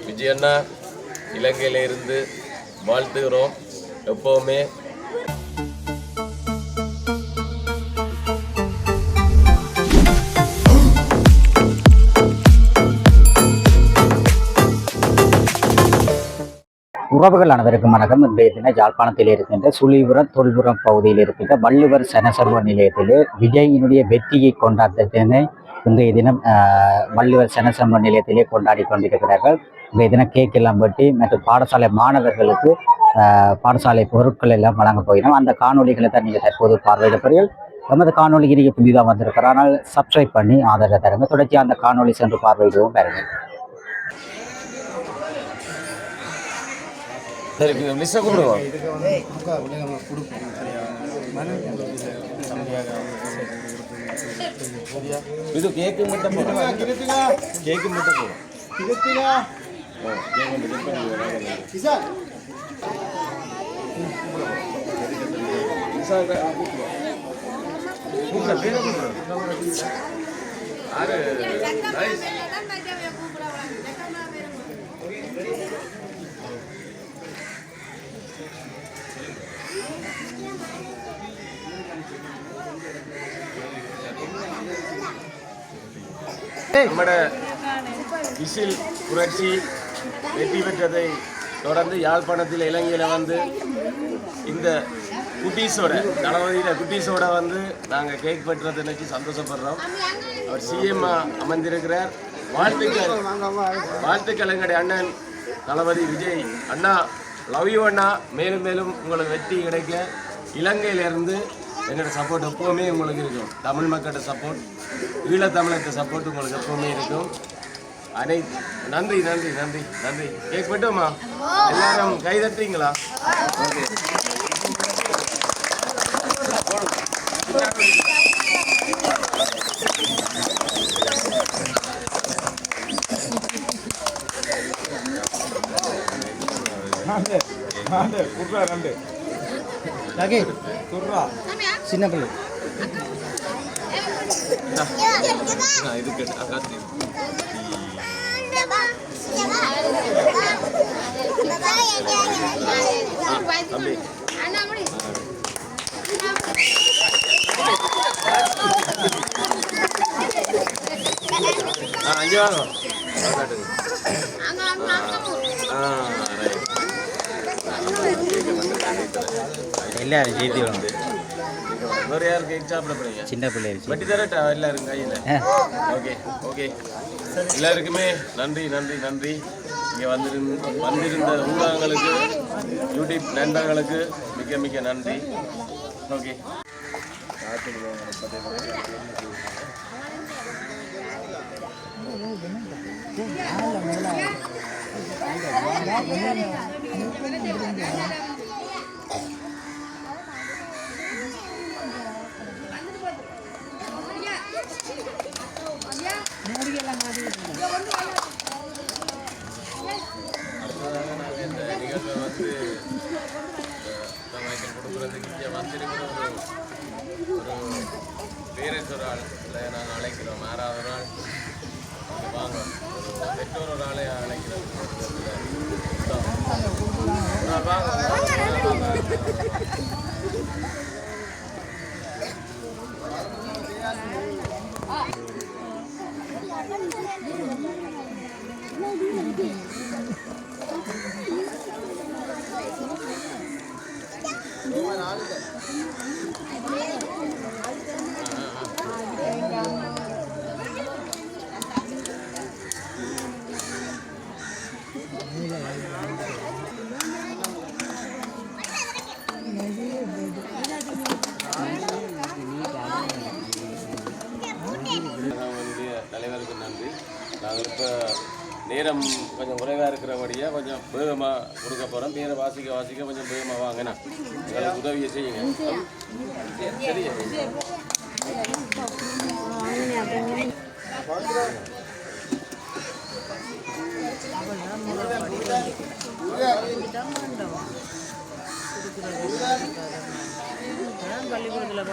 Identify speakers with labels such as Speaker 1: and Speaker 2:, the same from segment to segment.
Speaker 1: விஜய் அண்ணா இலங்கையில இருந்து வாழ்த்துகிறோம். எப்பவுமே
Speaker 2: உறவுகள் அனைவருக்கும் வணக்கம். இன்றைய தினம் யாழ்ப்பாணத்தில் இருக்கின்ற சுழிபுரம் தொல்புரம் பகுதியில் இருக்கின்ற வள்ளுவர் சனசர்வ நிலையத்தில் விஜயினுடைய வெற்றியை கொண்டாட்டத்தினை இன்றைய தினம் வள்ளுவர் சனசர்வ நிலையத்திலே கொண்டாடி கொண்டிருக்கிறார்கள். இன்றைய தினம் கேக் எல்லாம் வெட்டி மற்றும் பாடசாலை மாணவர்களுக்கு பாடசாலை பொருட்கள் எல்லாம் வழங்க போகிறோம். அந்த காணொலிகளை தான் நீங்கள் தற்போது பார்வையிடப்படுங்கள். நமது காணொலிக்கு நீங்கள் புதிதாக வந்திருக்கிறார், ஆனால் சப்ஸ்கிரைப் பண்ணி ஆதரவு தருங்க. தொடர்ச்சி அந்த காணொலி சென்று பார்வையிடுவோம் பாருங்கள்.
Speaker 1: சரி, லிஸ்ட்டை கூப்பிடுவோம். இது கேக்கு மட்டும் போடும், கேக்கு மட்டும் போடும். நம்மட விசில் புரட்சி வெற்றி பெற்றதை தொடர்ந்து யாழ்ப்பாணத்தில் இலங்கையில் வந்து இந்த குட்டீஸோட தளபதியில் குட்டீஸோட வந்து நாங்கள் கேக் பெற்றதை நினைச்சு சந்தோஷப்படுறோம். அவர் சிஎம் அமர்ந்திருக்கிறார். வாழ்த்துக்கள் எங்களுடைய அண்ணன் தளபதி விஜய் அண்ணா. லவ் யூ அண்ணா. மேலும் மேலும் உங்களுக்கு வெற்றி கிடைக்க இலங்கையிலேருந்து எங்களோட சப்போர்ட் எப்போவுமே உங்களுக்கு இருக்கும். தமிழ் மக்களோட சப்போர்ட், ஈழத்தமிழத்த சப்போர்ட் உங்களுக்கு எப்போவுமே இருக்கும். நன்றி நன்றி நன்றி நன்றி. கேக் பெட்டோமா? எல்லாரும் கைதட்டுறீங்களா? ஓகே.
Speaker 2: சின்ன பிள்ளை
Speaker 1: அஞ்சு வாங்க.
Speaker 2: எல்லாரும் ஜெயித்து வந்து
Speaker 1: வேறு யார் கேக் சாப்பிட போறீங்க?
Speaker 2: சின்ன பிள்ளை
Speaker 1: வட்டி தரட்டா எல்லாரும் கையில்? Okay okay. எல்லாருக்குமே நன்றி நன்றி நன்றி. இங்கே வந்திருந்த ஊடகங்களுக்கு, யூடியூப் நண்பர்களுக்கு மிக மிக நன்றி. ஓகே. நிகழ்வை வந்து கொடுக்குறதுக்கு இங்கே வந்திருக்கிற ஒரு பேரரசு ஆள் நாங்கள் அழைக்கிறோம். யாராவது ஒரு ஆள் வாங்க, ஒரு பெற்றோர் ஒரு ஆளை அழைக்கிறோம். தலைவருக்கு நன்றி. நாங்கள் இப்போ நேரம் கொஞ்சம் குறைவாக இருக்கிறபடியாக கொஞ்சம் வேகமாக கொடுக்க போகிறோம். பேரை வாசிக்க வாசிக்க கொஞ்சம் வேகமாக வாங்கினா எங்களுக்கு உதவியை செய்யுங்க. சரியா?
Speaker 3: பள்ளிக்கூடத்தில்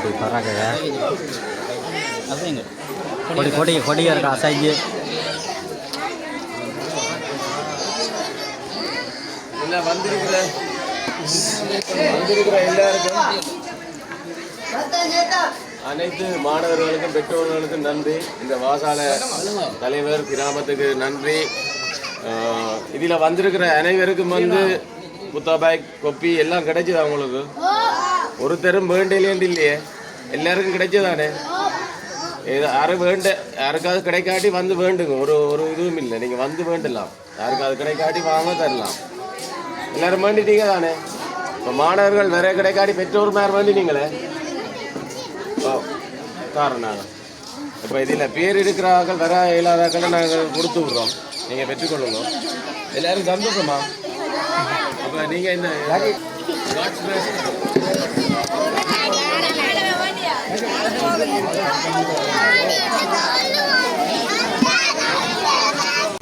Speaker 2: கொடி பறக்க கொடி கொடி கொடியாக இருக்கா அசைஞ்சு
Speaker 1: வந்திருக்கிற எல்லாருக்கும் அனைத்து மாணவர்களுக்கும் பெற்றோர்களுக்கும் நன்றி. இந்த வாசால தலைவர் கிராமத்துக்கு நன்றி. இதில் வந்திருக்கிற அனைவருக்கும் வந்து புத்தா பேக் கொப்பி எல்லாம் கிடைச்சது. அவங்களுக்கு ஒருத்தரும் வேண்டிலேருந்து இல்லையே, எல்லாருக்கும் கிடைச்சதானே. யாரும் யாருக்காவது கிடைக்காட்டி வந்து வேண்டுங்க. ஒரு இதுவும் இல்லை, நீங்கள் வந்து வேண்டலாம். யாருக்காவது கிடைக்காட்டி வாங்க தரலாம். எல்லாரும் வேண்டிட்டீங்க தானே. இப்போ மாணவர்கள் வேற கிடைக்காட்டி பெற்றோர் மேலே வேண்டினீங்களே காரணம். இப்போ இதில் பேர் இருக்கிறார்கள் வர இயலாதாக்களை நாங்கள் கொடுத்து விட்றோம், நீங்கள் பெற்றுக்கொள்ளுங்க. எல்லாரும் சந்தோஷமா? அப்போ நீங்கள் இந்த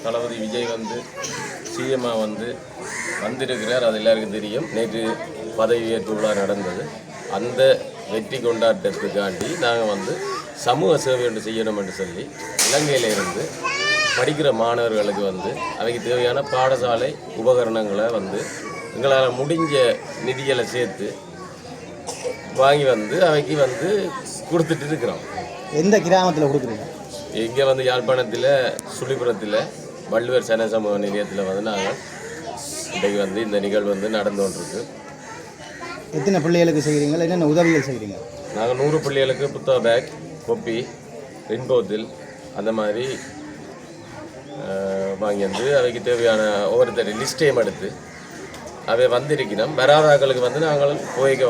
Speaker 1: தளபதி விஜய் வந்து சிஎம்மாக வந்திருக்கிறார். அது எல்லாருக்கும் தெரியும். நேற்று பதவியேற்பு விழா நடந்தது. அந்த வெற்றி கொண்டாட்டத்துக்காண்டி நாங்கள் சமூக சேவை ஒன்று செய்யணும் என்று சொல்லி இலங்கையிலிருந்து படிக்கிற மாணவர்களுக்கு அவைக்கு தேவையான பாடசாலை உபகரணங்களை எங்களால் முடிஞ்ச நிதிகளை சேர்த்து வாங்கி அவைக்கு கொடுத்துட்டு இருக்கிறோம்.
Speaker 3: எந்த கிராமத்தில் கொடுக்குறீங்க?
Speaker 1: இங்கே யாழ்ப்பாணத்தில் சுழிபுரத்தில் வள்ளுவர் சன சமூக நிலையத்தில் நாங்கள் இன்றைக்கு இந்த நிகழ்வு நடந்து கொண்டிருக்கு.
Speaker 3: எத்தனை பிள்ளைகளுக்கு செய்கிறீங்க? என்னென்ன உதவிகள் செய்கிறீங்க?
Speaker 1: நாங்கள் 100 பிள்ளைகளுக்கு புத்தக பேக், கொப்பி, ரின்போத்தில் அந்த மாதிரி வாங்கி அவைக்கு தேவையான ஒவ்வொருத்தர் லிஸ்ட்டையும் எடுத்து அவை வந்திருக்கிறோம். வராதாக்களுக்கு நாங்கள் போய்க்க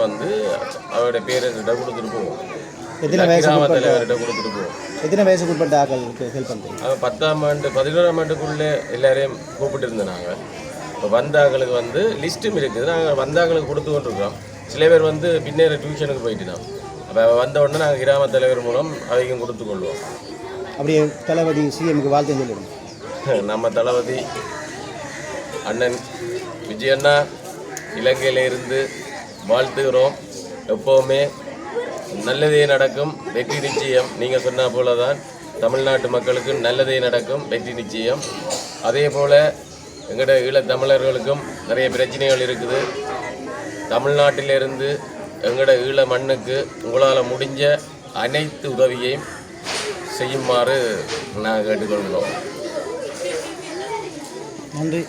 Speaker 1: அவருடைய பேரண்ட கொடுத்துட்டு போவோம். கிராம தலைவர்கிட்ட கொடுத்துட்டு போவோம்.
Speaker 3: எத்தனை வயசுக்கு உட்பட்ட ஆக்களுக்கு ஹெல்ப் பண்ணுறோம்?
Speaker 1: 10ஆம் ஆண்டு 11ஆம் ஆண்டுக்குள்ளே எல்லாரையும் கூப்பிட்டு இருந்தோம். நாங்கள் இப்போ வந்த ஆக்களுக்கு லிஸ்ட்டும் இருக்குது. நாங்கள் வந்த ஆக்களுக்கு கொடுத்து கொண்டிருக்கிறோம். சில பேர் பின்னேற டியூஷனுக்கு போயிட்டுனோம். அப்போ வந்த உடனே நாங்கள் கிராம தலைவர் மூலம் அவைக்கும் கொடுத்து கொள்வோம்.
Speaker 3: அப்படியே தளபதி சிஎம்க்கு வாழ்த்து சொல்லிடுவோம்.
Speaker 1: நம்ம தளபதி அண்ணன் விஜயண்ணா இலங்கையிலிருந்து வாழ்த்துகிறோம். எப்போவுமே நல்லதே நடக்கும், வெற்றி நிச்சயம். நீங்கள் சொன்ன போல தான் தமிழ்நாட்டு மக்களுக்கு நல்லதே நடக்கும், வெற்றி நிச்சயம். அதே போல் எங்களோட ஈழத்தமிழர்களுக்கும் நிறைய பிரச்சனைகள் இருக்குது. தமிழ்நாட்டிலிருந்து எங்களோட ஈழ மண்ணுக்கு உங்களால் முடிஞ்ச அனைத்து உதவியையும் செய்யுமாறு நாங்கள் கேட்டுக்கொள்கிறோம்.
Speaker 3: நன்றி.